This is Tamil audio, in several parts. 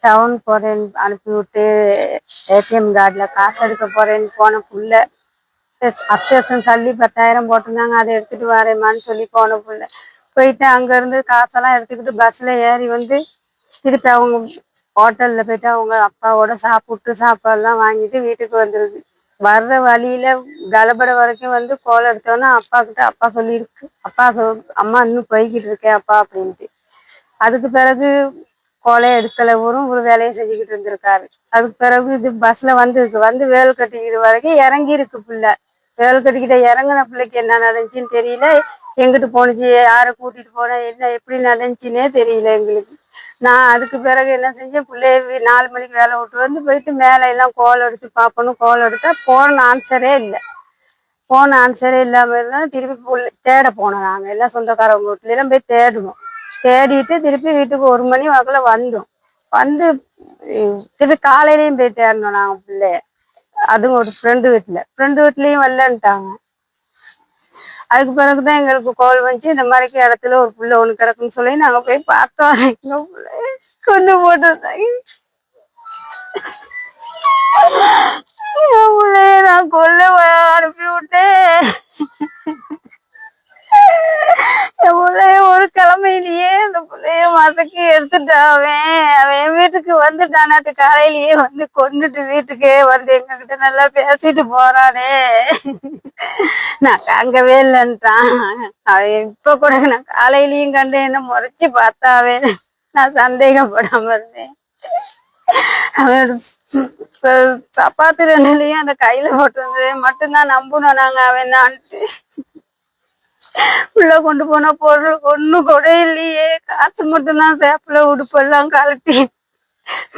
டவுன் போறேன்னு அனுப்பி விட்டு ஏடிஎம் கார்டுல காசு எடுக்க போறேன்னு போன புள்ள அசேஷன் தள்ளி 10,000 போட்டிருந்தாங்க. அதை எடுத்துட்டு வரேம்மான்னு சொல்லி போன புள்ள போயிட்டு அங்க இருந்து காசெல்லாம் எடுத்துக்கிட்டு பஸ்ல ஏறி வந்து திருப்பி அவங்க ஹோட்டல்ல போயிட்டு அவங்க அப்பாவோட சாப்பிட்டு சாப்பாடுலாம் வாங்கிட்டு வீட்டுக்கு வந்துருது. வர்ற வழியில கலபட வரைக்கும் வந்து கோலம் எடுத்தோன்னா அப்பா கிட்ட அப்பா சொல்லியிருக்கு. அம்மா இன்னும் போய்கிட்டு இருக்கேன் அப்பா அப்படின்ட்டு. அதுக்கு பிறகு கோலையை எடுக்கல ஒரு வேலையை செஞ்சுக்கிட்டு இருந்திருக்காரு. அதுக்கு பிறகு இது பஸ்ல வந்து வேல் கட்டிக்கிட்டு வரைக்கும் இறங்கி இருக்கு பிள்ளை. வேல் கட்டிக்கிட்ட இறங்கின பிள்ளைக்கு என்ன நடந்துச்சுன்னு தெரியல, எங்கிட்டு போனுச்சு, யாரை கூட்டிட்டு போனேன், என்ன எப்படி நடந்துச்சுன்னே தெரியல எங்களுக்கு. நான் அதுக்கு பிறகு என்ன செஞ்சேன், பிள்ளைய 4 மணிக்கு வேலை விட்டு வந்து போயிட்டு மேலே எல்லாம் கோலம் எடுத்து பார்ப்பணும். கோலம் எடுத்தா போன ஆன்சரே இல்லை. போன ஆன்சரே இல்லாம இருந்தாலும் திருப்பி தேட போனோம். நாங்கள் எல்லாம் சொந்தக்காரவங்க வீட்டுல எல்லாம் போய் தேடுவோம். தேடிட்டு திருப்பி வீட்டுக்கு 1 மணி வாக்குல வந்தோம். வந்து திருப்பி காலையிலயும் போய் தேடணும் நாங்கள் பிள்ளைய. அதுவும் ஒரு ஃப்ரெண்டு வீட்லயும் வரலன்ட்டாங்க. அதுக்கு பிறகுதான் எங்களுக்கு கோல் வந்துச்சு, இந்த மாதிரிக்கு இடத்துல ஒரு புள்ள ஒண்ணு கிடக்குன்னு சொல்லி நாங்க போய் பார்த்தோம். எங்க பிள்ளை கொண்டு போட்டுருந்தாங்க. பிள்ளைய நான் கொல்ல அனுப்பி விட்டேன். என் பிள்ளைய ஒரு கிழமையிலேயே அந்த பிள்ளைய மசக்கி அவன் வீட்டுக்கு வந்துட்டான். அது காலையிலேயே வந்து கொண்டுட்டு வீட்டுக்கே வந்து எங்க கிட்ட நல்லா பேசிட்டு போறானே. நான் காங்கவே இல்லைன்ட்டான். அவன் இப்ப கூட நான் காலையிலயும் கண்டு என்ன முறைச்சு பார்த்தாவே நான் சந்தேகப்படாம இருந்தேன். அவன் சப்பாத்து 2லயும் அந்த கையில போட்டு வந்தது மட்டும்தான் நம்பணும் நாங்க. அவன் தான் உள்ள கொண்டு போன பொருள் ஒண்ணும் கூட இல்லையே. காசு மட்டும்தான் சேப்புல உடுப்பெல்லாம் கலட்டி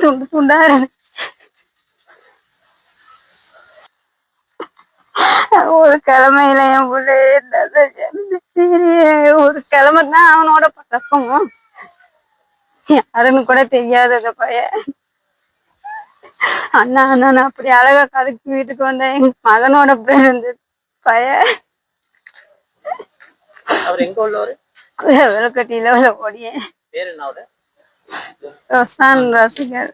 துண்டு துண்டா இருந்துச்சு. ஒரு கிழமையில என் பிள்ளை ஒரு கிழமை தான் அவனோட பழக்கமும் யாருன்னு கூட தெரியாத பையன். அண்ணா நான் அப்படி அழகா கதைக்கு வீட்டுக்கு வந்தேன். எங்க மகனோட பிறந்த பையன். விளக்கட்டியில ஓடிய ரசிகர்.